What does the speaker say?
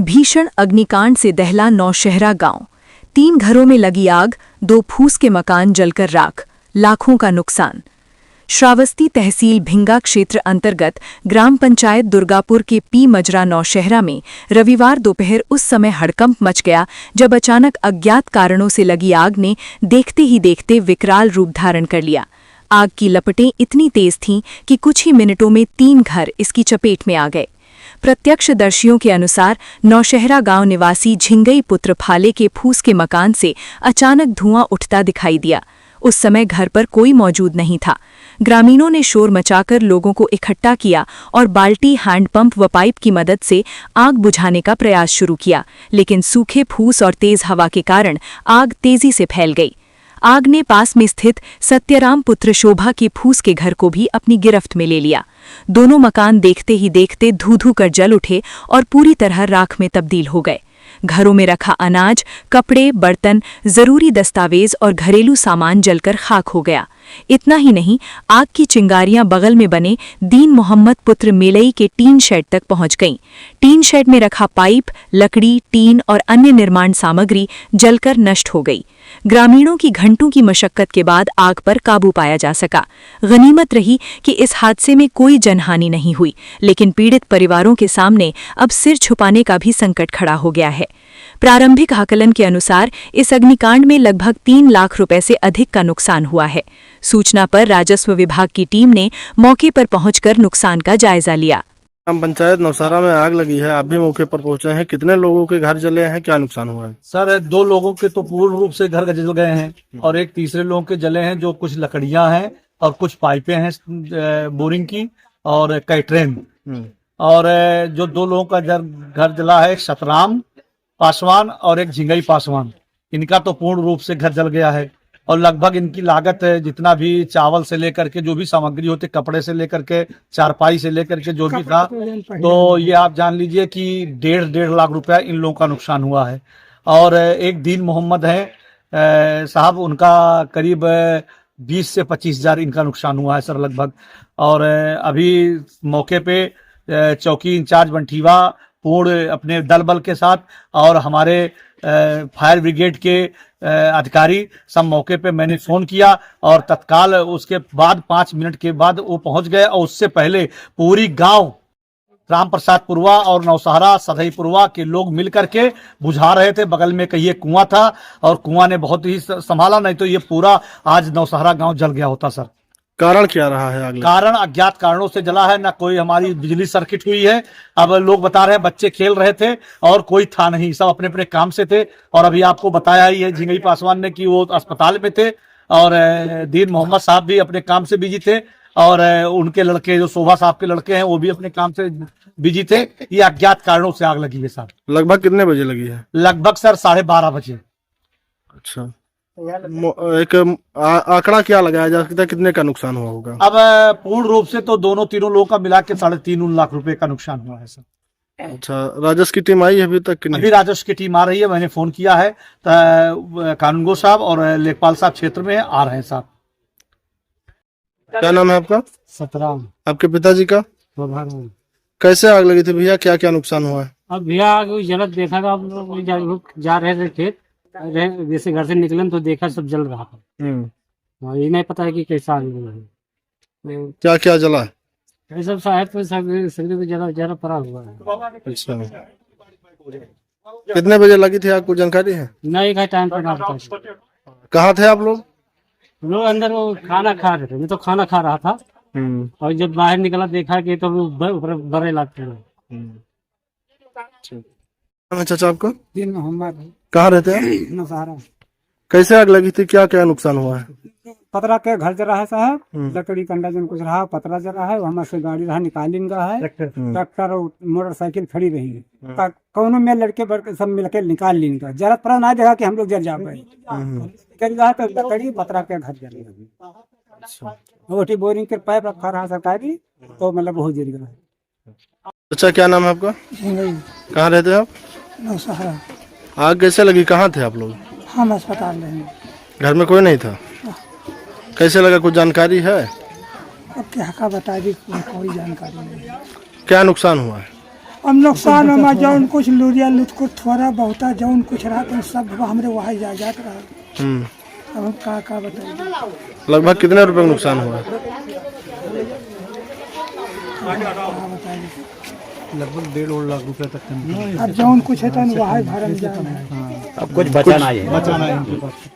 भीषण अग्निकांड से दहला नौशहरा गांव। 3 घरों में लगी आग, 2 फूस के मकान जलकर राख, लाखों का नुकसान। श्रावस्ती तहसील भिंगा क्षेत्र अंतर्गत ग्राम पंचायत दुर्गापुर के पी मजरा नौशहरा में रविवार दोपहर उस समय हड़कंप मच गया जब अचानक अज्ञात कारणों से लगी आग ने देखते ही देखते विकराल रूप धारण कर लिया। आग की लपटें इतनी तेज थीं कि कुछ ही मिनटों में 3 घर इसकी चपेट में आ गए। प्रत्यक्षदर्शियों के अनुसार नौशहरा गांव निवासी झिंगई पुत्र फाले के फूस के मकान से अचानक धुआं उठता दिखाई दिया। उस समय घर पर कोई मौजूद नहीं था। ग्रामीणों ने शोर मचाकर लोगों को इकट्ठा किया और बाल्टी, हैंडपंप व पाइप की मदद से आग बुझाने का प्रयास शुरू किया, लेकिन सूखे फूस और तेज हवा के कारण आग तेजी से फैल गई। आग ने पास में स्थित सत्यराम पुत्र शोभा के फूस के घर को भी अपनी गिरफ्त में ले लिया। दोनों मकान देखते ही देखते धू-धू कर जल उठे और पूरी तरह राख में तब्दील हो गए। घरों में रखा अनाज, कपड़े, बर्तन, जरूरी दस्तावेज और घरेलू सामान जलकर खाक हो गया। इतना ही नहीं, आग की चिंगारियां बगल में बने दीन मोहम्मद पुत्र मेलई के टीन शेड तक पहुंच गईं। टीन शेड में रखा पाइप, लकड़ी, टीन और अन्य निर्माण सामग्री जलकर नष्ट हो गई। ग्रामीणों की घंटों की मशक्कत के बाद आग पर काबू पाया जा सका। गनीमत रही कि इस हादसे में कोई जनहानि नहीं हुई, लेकिन पीड़ित परिवारों के सामने अब सिर छुपाने का भी संकट खड़ा हो गया है। प्रारंभिक आकलन के अनुसार इस अग्निकांड में लगभग 3 लाख रुपए से अधिक का नुकसान हुआ है। सूचना पर राजस्व विभाग की टीम ने मौके पर पहुंचकर नुकसान का जायजा लिया। ग्राम पंचायत नौशहरा में आग लगी है, आप भी मौके पर पहुंचे हैं। कितने लोगों के घर जले हैं, क्या नुकसान हुआ है? सर 2 लोगों के तो पूर्ण रूप से घर जल गए हैं और एक तीसरे लोगों के जले हैं, जो कुछ लकड़ियां हैं और कुछ पाइपें हैं बोरिंग की और कैटरेन। और जो 2 लोगों का घर जला है, एक सतराम पासवान और एक झिंगई पासवान, इनका तो पूर्ण रूप से घर जल गया है। और लगभग इनकी लागत जितना भी चावल से लेकर के जो भी सामग्री होती, कपड़े से लेकर के चारपाई से लेकर के जो भी था, तो ये आप जान लीजिए कि 1.5 लाख रुपया इन लोगों का नुकसान हुआ है। और एक दीन मोहम्मद है साहब, उनका करीब 20 से 25 हजार इनका नुकसान हुआ है सर लगभग। और अभी मौके पे चौकी इंचार्ज बंठीवा पूर्ण अपने दल बल के साथ और हमारे फायर ब्रिगेड के अधिकारी सब मौके पे मैंने फोन किया और तत्काल उसके बाद 5 मिनट के बाद वो पहुंच गए। और उससे पहले पूरी गांव राम प्रसाद पुरवा और नौशहरा सधई पुरवा के लोग मिल करके बुझा रहे थे। बगल में कहिए कुआं था और कुआं ने बहुत ही संभाला, नहीं तो ये पूरा आज नौशहरा गांव जल गया होता सर। कारण क्या रहा है आग? कारण अज्ञात कारणों से जला है, ना कोई हमारी बिजली सर्किट हुई है। अब लोग बता रहे हैं बच्चे खेल रहे थे और कोई था नहीं, सब अपने अपने काम से थे। और अभी आपको बताया ही है झिंगई पासवान ने कि वो अस्पताल में थे और दीन मोहम्मद साहब भी अपने काम से बिजी थे और उनके लड़के जो शोभा साहब के लड़के हैं वो भी अपने काम से बिजी थे। ये अज्ञात कारणों से आग लगी है सर। लगभग कितने बजे लगी है? लगभग सर 12:30 बजे। अच्छा, एक आंकड़ा क्या लगाया जा सकता है, कितने का नुकसान हुआ होगा? अब पूर्ण रूप से तो तीनों लोगों का मिला के 3.5 लाख रुपए का नुकसान हुआ है सर। अच्छा, राजस्व की टीम आई है अभी तक कि नहीं? अभी राजस्व की टीम आ रही है, मैंने फोन किया है। कानूनगो साहब और लेखपाल साहब क्षेत्र में आ रहे हैं साहब। क्या नाम है आपका? सतराम। आपके पिताजी का? कैसे आग लगी थी भैया, क्या क्या नुकसान हुआ है? अब भैया आग जलत देखा था, हम लोग जा रहे थे खेत, जैसे घर से निकले तो देखा सब जल रहा था। ये नहीं पता है कि कैसा आग लगा। क्या क्या जला है? ये सब साहब तो सब जरा पड़ा हुआ है। अच्छा, कितने बजे लगी थी आपको जानकारी है? नहीं का टाइम पर ना पता। कहाँ थे आप लोग? अंदर वो खाना खा रहे थे, मैं तो खाना खा रहा था और जब बाहर निकला देखा कि तो बड़े लगते हैं। चाचा आपको? दीन मोहम्मद। कहाँ रहते हैं? नौशहरा। कैसे आग लगी थी, क्या क्या नुकसान हुआ है? पतरा के घर जला है साहब, लकड़ी कंडा जन कुछ रहा, पतरा जला है, वहाँ से गाड़ी रहा निकाली इनका है, ट्रैक्टर और मोटरसाइकिल खड़ी रही है, कौनों में लड़के बड़के सब मिलकर निकाल ली इनका। जरा पड़ा ना देखा कि हम लोग जल जा पाए, तो लकड़ी पतरा के घर जल गई। बोरिंग के पाइप रखा रहा सरकारी, तो मतलब बहुत जल गया। अच्छा, क्या नाम है आपका? कहाँ रहते हैं आप? नौशहरा। आग कैसे लगी, कहाँ थे आप लोग? हम अस्पताल में। घर में कोई नहीं था? कैसे लगा, कुछ जानकारी है? अब क्या का बता दी, कोई जानकारी नहीं। क्या नुकसान हुआ है? अब नुकसान हमारा जौन कुछ लूरिया लुटकुट थोड़ा बहुत जौन कुछ रहा तो सब हमरे वहाँ जात रहा। अब हम का बताइए। लगभग कितने रुपए का नुकसान हुआ? लगभग 1.5 लाख रुपए तक का। अब जौन कुछ है तो वहाँ भरम जाना है। अब कुछ बचा नहीं है। बचाना है इनके पास।